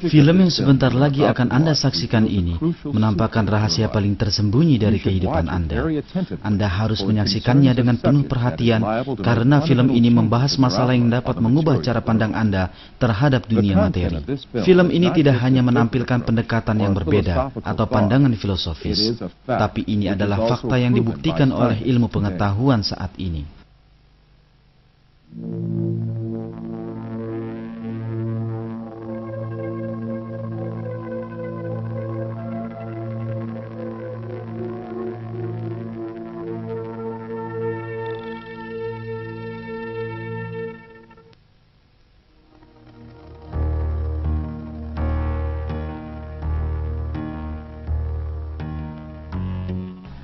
Film yang sebentar lagi akan Anda saksikan ini menampakkan rahasia paling tersembunyi dari kehidupan Anda. Anda harus menyaksikannya dengan penuh perhatian karena film ini membahas masalah yang dapat mengubah cara pandang Anda terhadap dunia materi. Film ini tidak hanya menampilkan pendekatan yang berbeda atau pandangan filosofis, tapi ini adalah fakta yang dibuktikan oleh ilmu pengetahuan saat ini.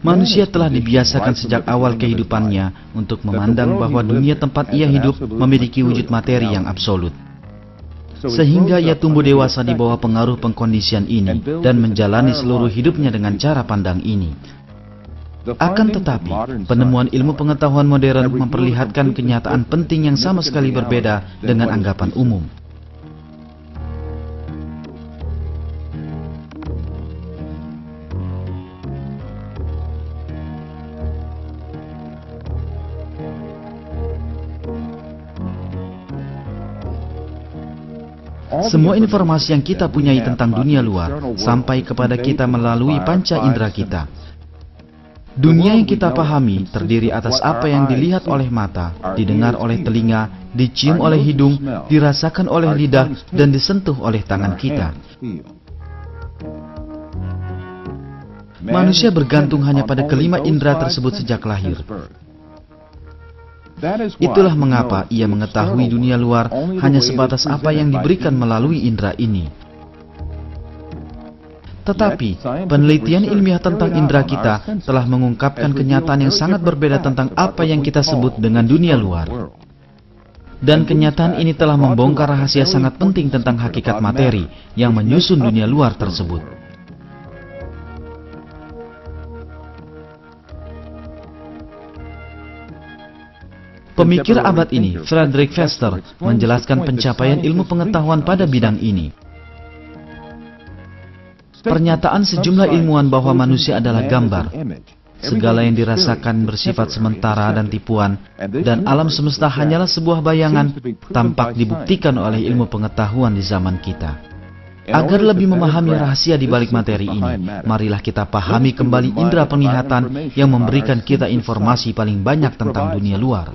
Manusia telah dibiasakan sejak awal kehidupannya untuk memandang bahwa dunia tempat ia hidup memiliki wujud materi yang absolut. Sehingga ia tumbuh dewasa di bawah pengaruh pengkondisian ini dan menjalani seluruh hidupnya dengan cara pandang ini. Akan tetapi, penemuan ilmu pengetahuan modern memperlihatkan kenyataan penting yang sama sekali berbeda dengan anggapan umum. Semua informasi yang kita punyai tentang dunia luar sampai kepada kita melalui panca indera kita. Dunia yang kita pahami terdiri atas apa yang dilihat oleh mata, didengar oleh telinga, dicium oleh hidung, dirasakan oleh lidah, dan disentuh oleh tangan kita. Manusia bergantung hanya pada kelima indera tersebut sejak lahir. Itulah mengapa ia mengetahui dunia luar hanya sebatas apa yang diberikan melalui indera ini. Tetapi, penelitian ilmiah tentang indera kita telah mengungkapkan kenyataan yang sangat berbeda tentang apa yang kita sebut dengan dunia luar. Dan kenyataan ini telah membongkar rahasia sangat penting tentang hakikat materi yang menyusun dunia luar tersebut. Pemikir abad ini, Frederick Vester, menjelaskan pencapaian ilmu pengetahuan pada bidang ini. Pernyataan sejumlah ilmuwan bahwa manusia adalah gambar. Segala yang dirasakan bersifat sementara dan tipuan, dan alam semesta hanyalah sebuah bayangan, tampak dibuktikan oleh ilmu pengetahuan di zaman kita. Agar lebih memahami rahasia di balik materi ini, marilah kita pahami kembali indera penglihatan yang memberikan kita informasi paling banyak tentang dunia luar.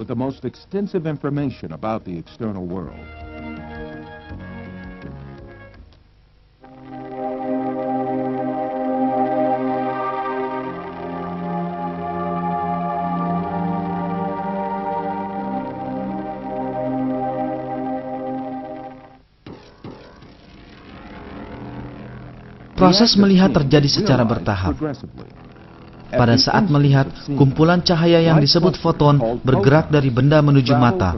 Proses melihat terjadi secara bertahap. Pada saat melihat, kumpulan cahaya yang disebut foton bergerak dari benda menuju mata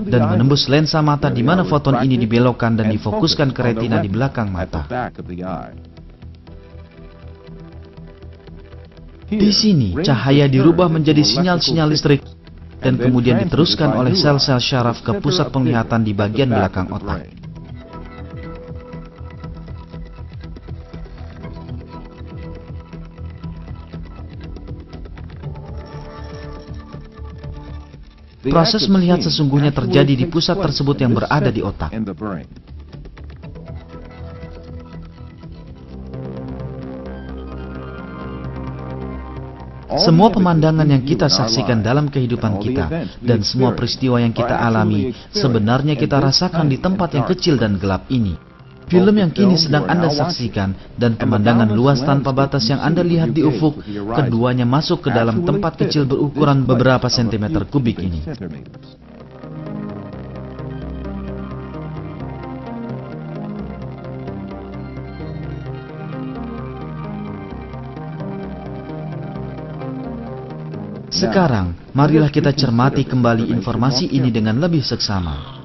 dan menembus lensa mata di mana foton ini dibelokkan dan difokuskan ke retina di belakang mata. Di sini, cahaya dirubah menjadi sinyal-sinyal listrik dan kemudian diteruskan oleh sel-sel syaraf ke pusat penglihatan di bagian belakang otak. Proses melihat sesungguhnya terjadi di pusat tersebut yang berada di otak. Semua pemandangan yang kita saksikan dalam kehidupan kita dan semua peristiwa yang kita alami sebenarnya kita rasakan di tempat yang kecil dan gelap ini. Film yang kini sedang Anda saksikan dan pemandangan luas tanpa batas yang Anda lihat di ufuk, keduanya masuk ke dalam tempat kecil berukuran beberapa sentimeter kubik ini. Sekarang, marilah kita cermati kembali informasi ini dengan lebih seksama.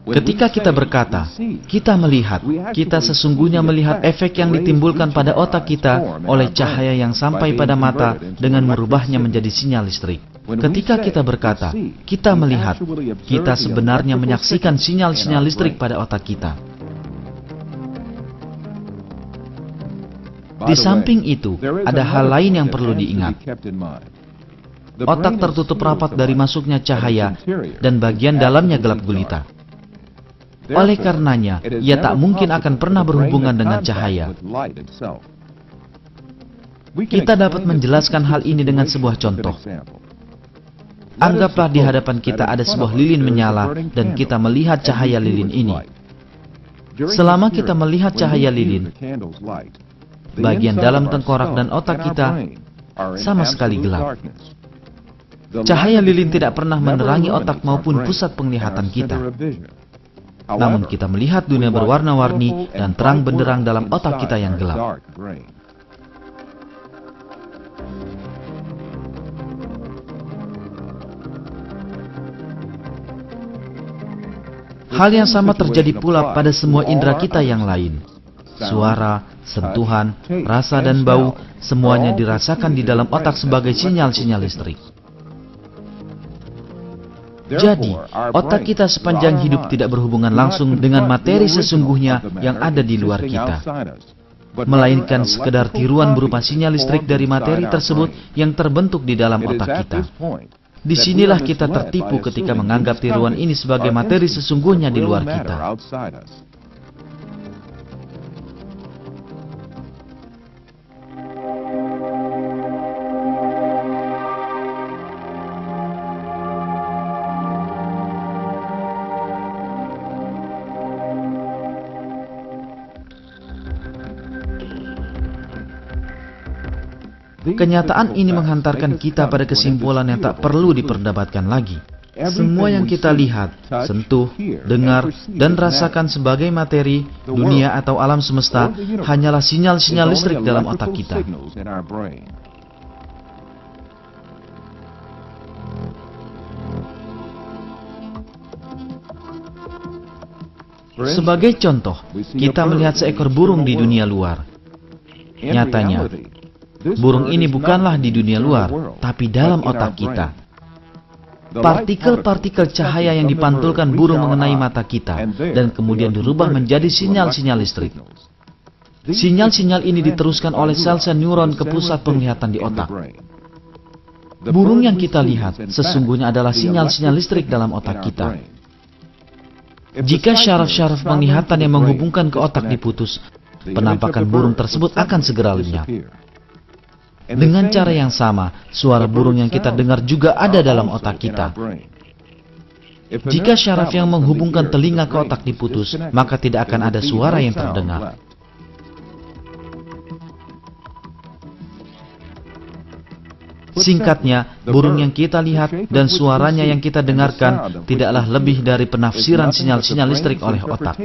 Ketika kita berkata, kita melihat, kita sesungguhnya melihat efek yang ditimbulkan pada otak kita oleh cahaya yang sampai pada mata dengan merubahnya menjadi sinyal listrik. Ketika kita berkata, kita melihat, kita sebenarnya menyaksikan sinyal-sinyal listrik pada otak kita. Di samping itu, ada hal lain yang perlu diingat. Otak tertutup rapat dari masuknya cahaya, dan bagian dalamnya gelap gulita. Oleh karenanya, ia tak mungkin akan pernah berhubungan dengan cahaya. Kita dapat menjelaskan hal ini dengan sebuah contoh. Anggaplah di hadapan kita ada sebuah lilin menyala, dan kita melihat cahaya lilin ini. Selama kita melihat cahaya lilin, bagian dalam tengkorak dan otak kita sama sekali gelap. Cahaya lilin tidak pernah menerangi otak maupun pusat penglihatan kita. Namun kita melihat dunia berwarna-warni dan terang benderang dalam otak kita yang gelap. Hal yang sama terjadi pula pada semua indera kita yang lain. Suara, sentuhan, rasa dan bau, semuanya dirasakan di dalam otak sebagai sinyal-sinyal listrik. Jadi, otak kita sepanjang hidup tidak berhubungan langsung dengan materi sesungguhnya yang ada di luar kita, melainkan sekedar tiruan berupa sinyal listrik dari materi tersebut yang terbentuk di dalam otak kita. Disinilah kita tertipu ketika menganggap tiruan ini sebagai materi sesungguhnya di luar kita. Kenyataan ini menghantarkan kita pada kesimpulan yang tak perlu diperdebatkan lagi. Semua yang kita lihat, sentuh, dengar, dan rasakan sebagai materi, dunia atau alam semesta hanyalah sinyal-sinyal listrik dalam otak kita. Sebagai contoh, kita melihat seekor burung di dunia luar. Nyatanya, burung ini bukanlah di dunia luar, tapi dalam otak kita. Partikel-partikel cahaya yang dipantulkan burung mengenai mata kita, dan kemudian dirubah menjadi sinyal-sinyal listrik. Sinyal-sinyal ini diteruskan oleh sel-sel neuron ke pusat penglihatan di otak. Burung yang kita lihat sesungguhnya adalah sinyal-sinyal listrik dalam otak kita. Jika syaraf-syaraf penglihatan yang menghubungkan ke otak diputus, penampakan burung tersebut akan segera lenyap. Dengan cara yang sama, suara burung yang kita dengar juga ada dalam otak kita. Jika syaraf yang menghubungkan telinga ke otak diputus, maka tidak akan ada suara yang terdengar. Singkatnya, burung yang kita lihat dan suaranya yang kita dengarkan tidaklah lebih dari penafsiran sinyal-sinyal listrik oleh otak.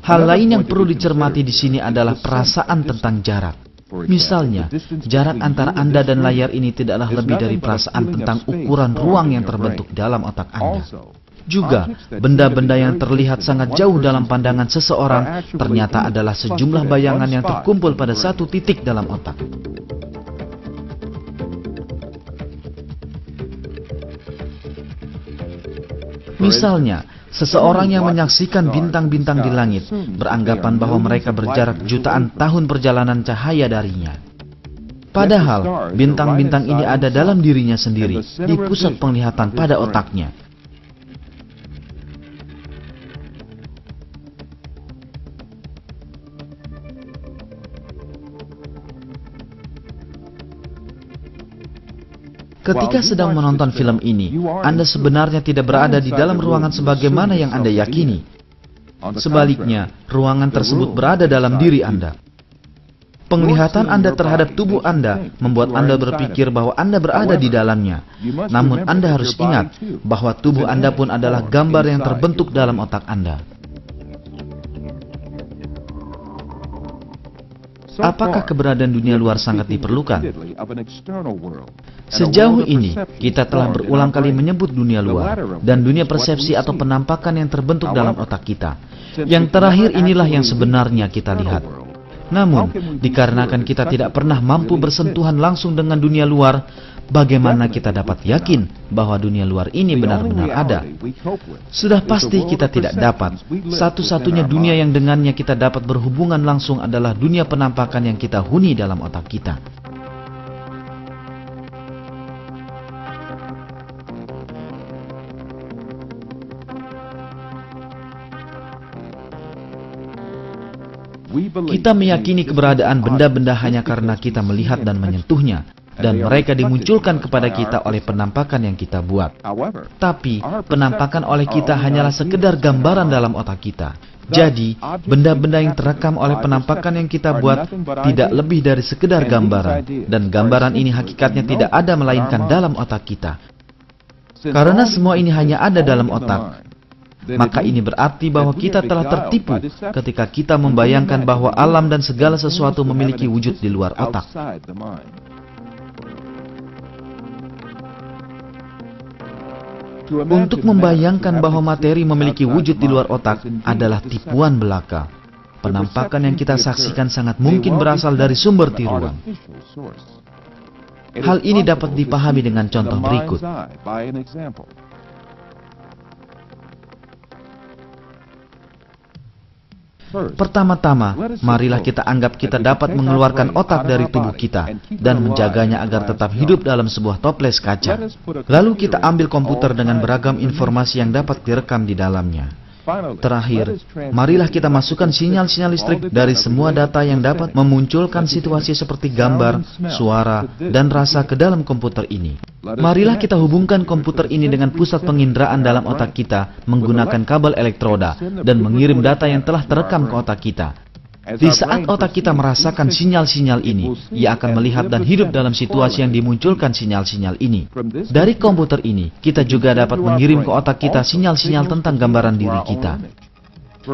Hal lain yang perlu dicermati di sini adalah perasaan tentang jarak. Misalnya, jarak antara Anda dan layar ini tidaklah lebih dari perasaan tentang ukuran ruang yang terbentuk dalam otak Anda. Juga, benda-benda yang terlihat sangat jauh dalam pandangan seseorang ternyata adalah sejumlah bayangan yang terkumpul pada satu titik dalam otak. Misalnya, seseorang yang menyaksikan bintang-bintang di langit beranggapan bahwa mereka berjarak jutaan tahun perjalanan cahaya darinya. Padahal, bintang-bintang ini ada dalam dirinya sendiri, di pusat penglihatan pada otaknya. Ketika sedang menonton film ini, Anda sebenarnya tidak berada di dalam ruangan sebagaimana yang Anda yakini. Sebaliknya, ruangan tersebut berada dalam diri Anda. Penglihatan Anda terhadap tubuh Anda membuat Anda berpikir bahwa Anda berada di dalamnya. Namun Anda harus ingat bahwa tubuh Anda pun adalah gambar yang terbentuk dalam otak Anda. Apakah keberadaan dunia luar sangat diperlukan? Sejauh ini, kita telah berulang kali menyebut dunia luar dan dunia persepsi atau penampakan yang terbentuk dalam otak kita. Yang terakhir inilah yang sebenarnya kita lihat. Namun, dikarenakan kita tidak pernah mampu bersentuhan langsung dengan dunia luar, bagaimana kita dapat yakin bahwa dunia luar ini benar-benar ada? Sudah pasti kita tidak dapat. Satu-satunya dunia yang dengannya kita dapat berhubungan langsung adalah dunia penampakan yang kita huni dalam otak kita. Kita meyakini keberadaan benda-benda hanya karena kita melihat dan menyentuhnya, dan mereka dimunculkan kepada kita oleh penampakan yang kita buat. Tapi, penampakan oleh kita hanyalah sekedar gambaran dalam otak kita. Jadi, benda-benda yang terekam oleh penampakan yang kita buat tidak lebih dari sekedar gambaran, dan gambaran ini hakikatnya tidak ada melainkan dalam otak kita. Karena semua ini hanya ada dalam otak, maka ini berarti bahwa kita telah tertipu ketika kita membayangkan bahwa alam dan segala sesuatu memiliki wujud di luar otak. Untuk membayangkan bahwa materi memiliki wujud di luar otak adalah tipuan belaka. Penampakan yang kita saksikan sangat mungkin berasal dari sumber tiruan. Hal ini dapat dipahami dengan contoh berikut. Pertama-tama, marilah kita anggap kita dapat mengeluarkan otak dari tubuh kita dan menjaganya agar tetap hidup dalam sebuah toples kaca. Lalu kita ambil komputer dengan beragam informasi yang dapat direkam di dalamnya. Terakhir, marilah kita masukkan sinyal-sinyal listrik dari semua data yang dapat memunculkan situasi seperti gambar, suara, dan rasa ke dalam komputer ini. Marilah kita hubungkan komputer ini dengan pusat penginderaan dalam otak kita menggunakan kabel elektroda dan mengirim data yang telah terekam ke otak kita. Di saat otak kita merasakan sinyal-sinyal ini, ia akan melihat dan hidup dalam situasi yang dimunculkan sinyal-sinyal ini. Dari komputer ini, kita juga dapat mengirim ke otak kita sinyal-sinyal tentang gambaran diri kita.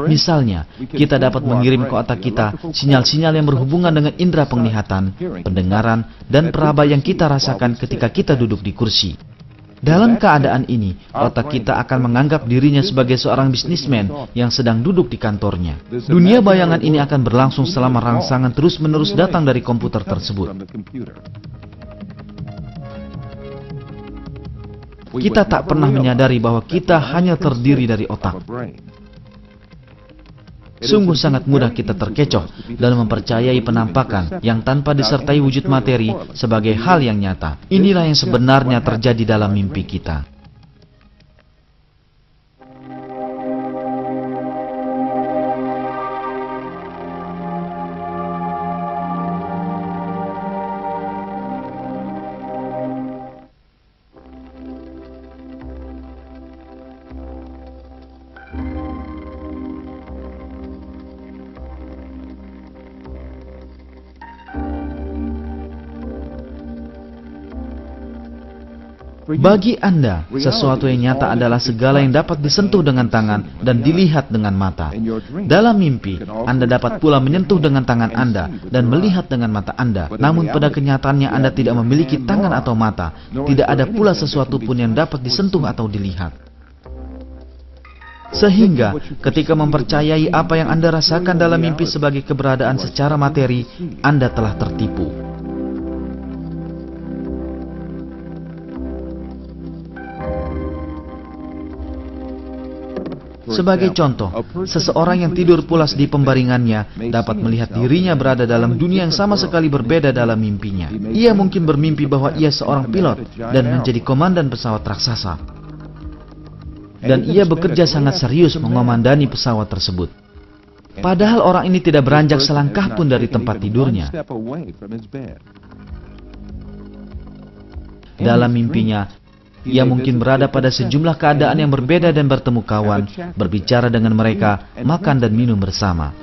Misalnya, kita dapat mengirim ke otak kita sinyal-sinyal yang berhubungan dengan indera penglihatan, pendengaran, dan peraba yang kita rasakan ketika kita duduk di kursi. Dalam keadaan ini, otak kita akan menganggap dirinya sebagai seorang bisnismen yang sedang duduk di kantornya. Dunia bayangan ini akan berlangsung selama rangsangan terus-menerus datang dari komputer tersebut. Kita tak pernah menyadari bahwa kita hanya terdiri dari otak. Sungguh sangat mudah kita terkecoh dalam mempercayai penampakan yang tanpa disertai wujud materi sebagai hal yang nyata. Inilah yang sebenarnya terjadi dalam mimpi kita. Bagi Anda, sesuatu yang nyata adalah segala yang dapat disentuh dengan tangan dan dilihat dengan mata. Dalam mimpi, Anda dapat pula menyentuh dengan tangan Anda dan melihat dengan mata Anda. Namun pada kenyataannya Anda tidak memiliki tangan atau mata. Tidak ada pula sesuatu pun yang dapat disentuh atau dilihat. Sehingga, ketika mempercayai apa yang Anda rasakan dalam mimpi sebagai keberadaan secara materi, Anda telah tertipu. Sebagai contoh, seseorang yang tidur pulas di pembaringannya dapat melihat dirinya berada dalam dunia yang sama sekali berbeda dalam mimpinya. Ia mungkin bermimpi bahwa ia seorang pilot dan menjadi komandan pesawat raksasa. Dan ia bekerja sangat serius mengomandani pesawat tersebut. Padahal orang ini tidak beranjak selangkah pun dari tempat tidurnya. Dalam mimpinya, ia mungkin berada pada sejumlah keadaan yang berbeda dan bertemu kawan, berbicara dengan mereka, makan dan minum bersama.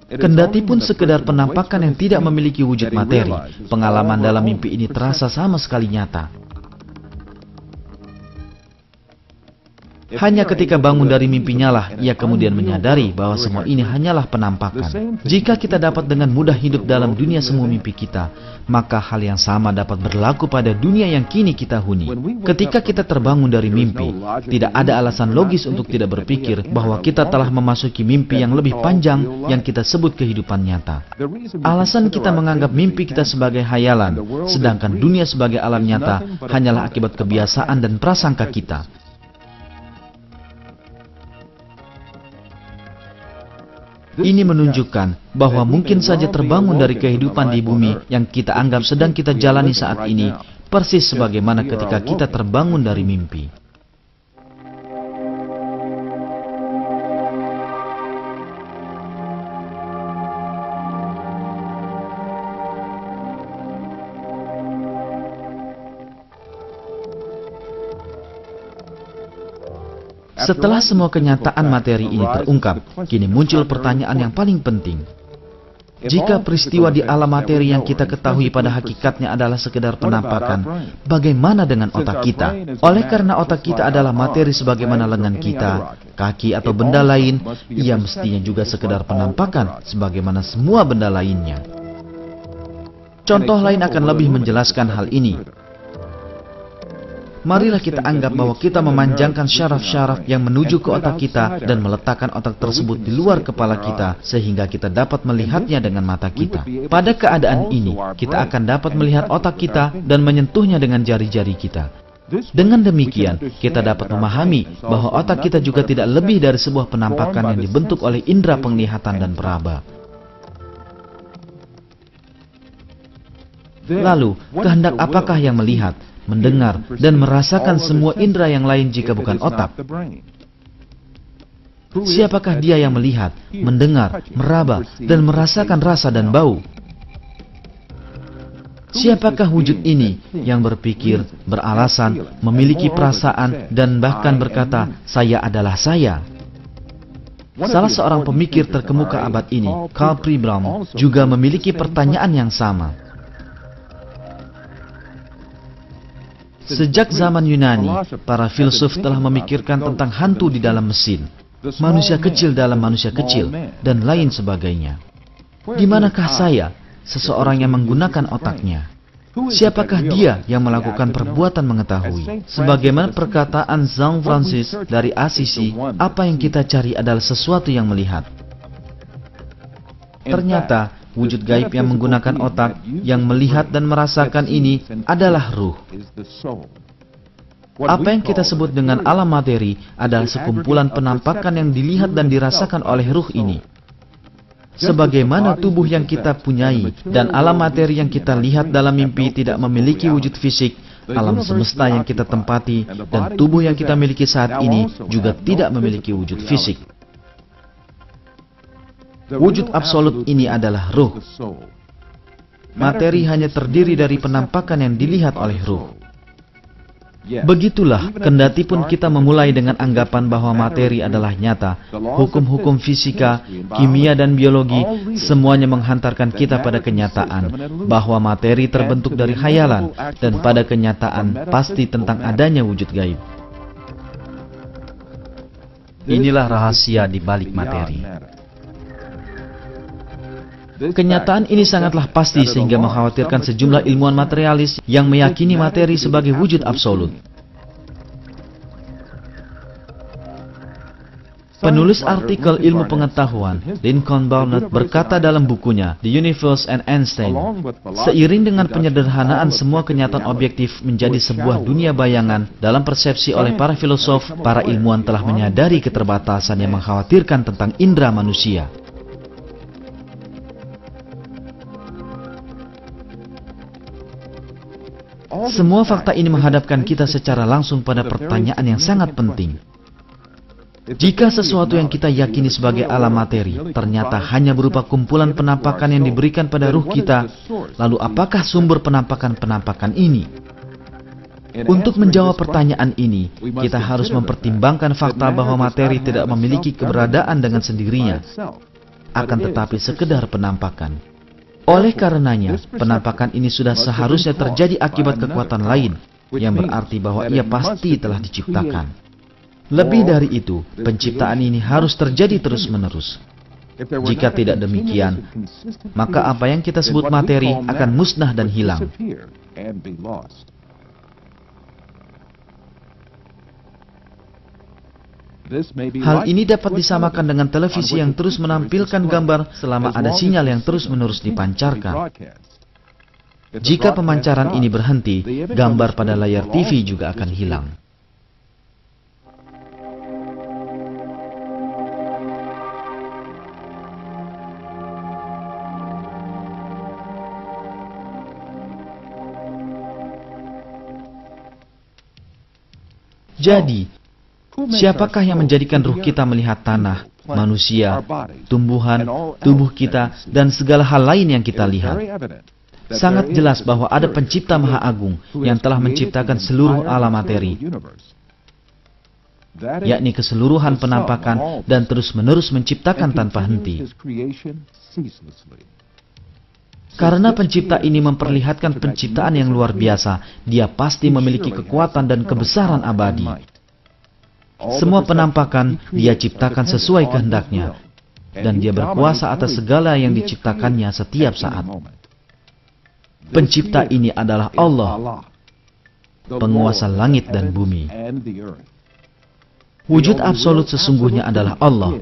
Kendati pun sekedar penampakan yang tidak memiliki wujud materi, pengalaman dalam mimpi ini terasa sama sekali nyata. Hanya ketika bangun dari mimpinya lah, ia kemudian menyadari bahwa semua ini hanyalah penampakan. Jika kita dapat dengan mudah hidup dalam dunia semu mimpi kita, maka hal yang sama dapat berlaku pada dunia yang kini kita huni. Ketika kita terbangun dari mimpi, tidak ada alasan logis untuk tidak berpikir bahwa kita telah memasuki mimpi yang lebih panjang yang kita sebut kehidupan nyata. Alasan kita menganggap mimpi kita sebagai hayalan, sedangkan dunia sebagai alam nyata, hanyalah akibat kebiasaan dan prasangka kita. Ini menunjukkan bahwa mungkin saja terbangun dari kehidupan di bumi yang kita anggap sedang kita jalani saat ini, persis sebagaimana ketika kita terbangun dari mimpi. Setelah semua kenyataan materi ini terungkap, kini muncul pertanyaan yang paling penting. Jika peristiwa di alam materi yang kita ketahui pada hakikatnya adalah sekedar penampakan, bagaimana dengan otak kita? Oleh karena otak kita adalah materi sebagaimana lengan kita, kaki atau benda lain, ia mestinya juga sekedar penampakan sebagaimana semua benda lainnya. Contoh lain akan lebih menjelaskan hal ini. Marilah kita anggap bahwa kita memanjangkan syaraf-syaraf yang menuju ke otak kita dan meletakkan otak tersebut di luar kepala kita sehingga kita dapat melihatnya dengan mata kita. Pada keadaan ini, kita akan dapat melihat otak kita dan menyentuhnya dengan jari-jari kita. Dengan demikian, kita dapat memahami bahwa otak kita juga tidak lebih dari sebuah penampakan yang dibentuk oleh indera penglihatan dan peraba. Lalu, kehendak apakah yang melihat, mendengar, dan merasakan semua indera yang lain jika bukan otak? Siapakah dia yang melihat, mendengar, meraba, dan merasakan rasa dan bau? Siapakah wujud ini yang berpikir, beralasan, memiliki perasaan, dan bahkan berkata, "Saya adalah saya"? Salah seorang pemikir terkemuka abad ini, Karl Pribram, juga memiliki pertanyaan yang sama. Sejak zaman Yunani, para filsuf telah memikirkan tentang hantu di dalam mesin, manusia kecil dalam manusia kecil, dan lain sebagainya. Di manakah saya, seseorang yang menggunakan otaknya? Siapakah dia yang melakukan perbuatan mengetahui? Sebagaimana perkataan Saint Francis dari Assisi, apa yang kita cari adalah sesuatu yang melihat. Ternyata, wujud gaib yang menggunakan otak, yang melihat dan merasakan ini adalah ruh. Apa yang kita sebut dengan alam materi adalah sekumpulan penampakan yang dilihat dan dirasakan oleh ruh ini. Sebagaimana tubuh yang kita punyai dan alam materi yang kita lihat dalam mimpi tidak memiliki wujud fisik, alam semesta yang kita tempati dan tubuh yang kita miliki saat ini juga tidak memiliki wujud fisik. Wujud absolut ini adalah ruh. Materi hanya terdiri dari penampakan yang dilihat oleh ruh. Begitulah, kendati pun kita memulai dengan anggapan bahwa materi adalah nyata, hukum-hukum fisika, kimia, dan biologi, semuanya menghantarkan kita pada kenyataan bahwa materi terbentuk dari khayalan, dan pada kenyataan pasti tentang adanya wujud gaib. Inilah rahasia di balik materi. Kenyataan ini sangatlah pasti sehingga mengkhawatirkan sejumlah ilmuwan materialis yang meyakini materi sebagai wujud absolut. Penulis artikel ilmu pengetahuan, Lincoln Barnett, berkata dalam bukunya The Universe and Einstein, seiring dengan penyederhanaan semua kenyataan objektif menjadi sebuah dunia bayangan dalam persepsi oleh para filosof, para ilmuwan telah menyadari keterbatasan yang mengkhawatirkan tentang indera manusia. Semua fakta ini menghadapkan kita secara langsung pada pertanyaan yang sangat penting. Jika sesuatu yang kita yakini sebagai alam materi ternyata hanya berupa kumpulan penampakan yang diberikan pada ruh kita, lalu apakah sumber penampakan-penampakan ini? Untuk menjawab pertanyaan ini, kita harus mempertimbangkan fakta bahwa materi tidak memiliki keberadaan dengan sendirinya, akan tetapi sekedar penampakan. Oleh karenanya, penampakan ini sudah seharusnya terjadi akibat kekuatan lain, yang berarti bahwa ia pasti telah diciptakan. Lebih dari itu, penciptaan ini harus terjadi terus-menerus. Jika tidak demikian, maka apa yang kita sebut materi akan musnah dan hilang. Hal ini dapat disamakan dengan televisi yang terus menampilkan gambar selama ada sinyal yang terus-menerus dipancarkan. Jika pemancaran ini berhenti, gambar pada layar TV juga akan hilang. Jadi, siapakah yang menjadikan ruh kita melihat tanah, manusia, tumbuhan, tubuh kita, dan segala hal lain yang kita lihat? Sangat jelas bahwa ada pencipta Maha Agung yang telah menciptakan seluruh alam materi, yakni keseluruhan penampakan dan terus-menerus menciptakan tanpa henti. Karena pencipta ini memperlihatkan penciptaan yang luar biasa, dia pasti memiliki kekuatan dan kebesaran abadi. Semua penampakan dia ciptakan sesuai kehendaknya, dan dia berkuasa atas segala yang diciptakannya setiap saat. Pencipta ini adalah Allah, penguasa langit dan bumi. Wujud absolut sesungguhnya adalah Allah.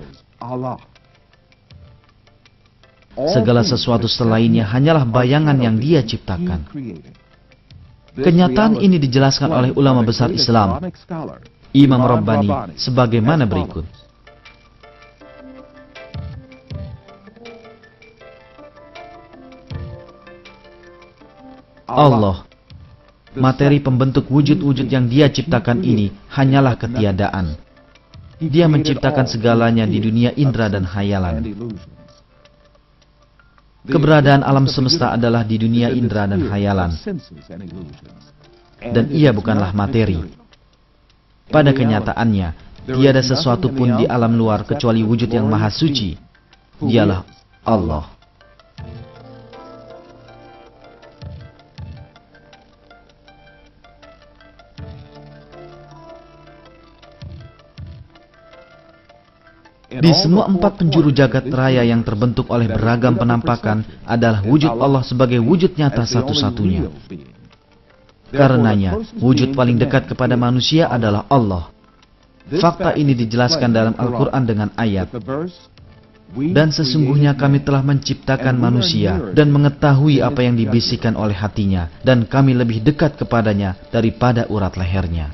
Segala sesuatu selainnya hanyalah bayangan yang dia ciptakan. Kenyataan ini dijelaskan oleh ulama besar Islam, Imam Rabbani, sebagaimana berikut. Allah, materi pembentuk wujud-wujud yang dia ciptakan ini hanyalah ketiadaan. Dia menciptakan segalanya di dunia indera dan khayalan. Keberadaan alam semesta adalah di dunia indera dan khayalan. Dan ia bukanlah materi. Pada kenyataannya, tiada sesuatu pun di alam luar kecuali wujud yang maha suci. Dialah Allah. Di semua empat penjuru jagat raya yang terbentuk oleh beragam penampakan adalah wujud Allah sebagai wujud nyata satu-satunya. Karenanya, wujud paling dekat kepada manusia adalah Allah. Fakta ini dijelaskan dalam Al-Quran dengan ayat, "Dan sesungguhnya kami telah menciptakan manusia dan mengetahui apa yang dibisikkan oleh hatinya, dan kami lebih dekat kepadanya daripada urat lehernya."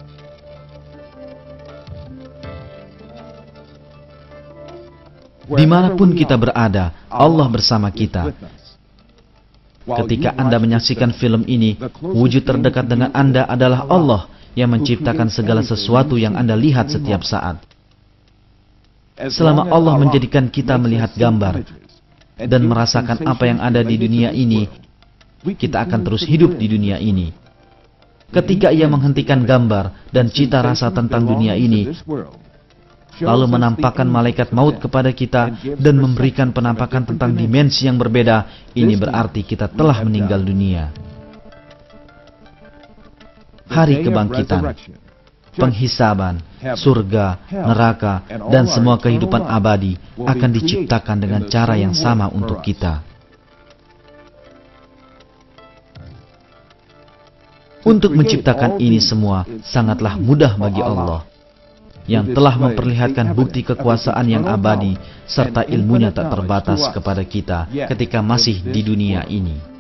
Dimanapun kita berada, Allah bersama kita. Ketika Anda menyaksikan film ini, wujud terdekat dengan Anda adalah Allah yang menciptakan segala sesuatu yang Anda lihat setiap saat. Selama Allah menjadikan kita melihat gambar dan merasakan apa yang ada di dunia ini, kita akan terus hidup di dunia ini. Ketika Ia menghentikan gambar dan cita rasa tentang dunia ini, lalu menampakkan malaikat maut kepada kita dan memberikan penampakan tentang dimensi yang berbeda, ini berarti kita telah meninggal dunia. Hari kebangkitan, penghisaban, surga, neraka, dan semua kehidupan abadi akan diciptakan dengan cara yang sama untuk kita. Untuk menciptakan ini semua sangatlah mudah bagi Allah, yang telah memperlihatkan bukti kekuasaan yang abadi serta ilmunya tak terbatas kepada kita ketika masih di dunia ini.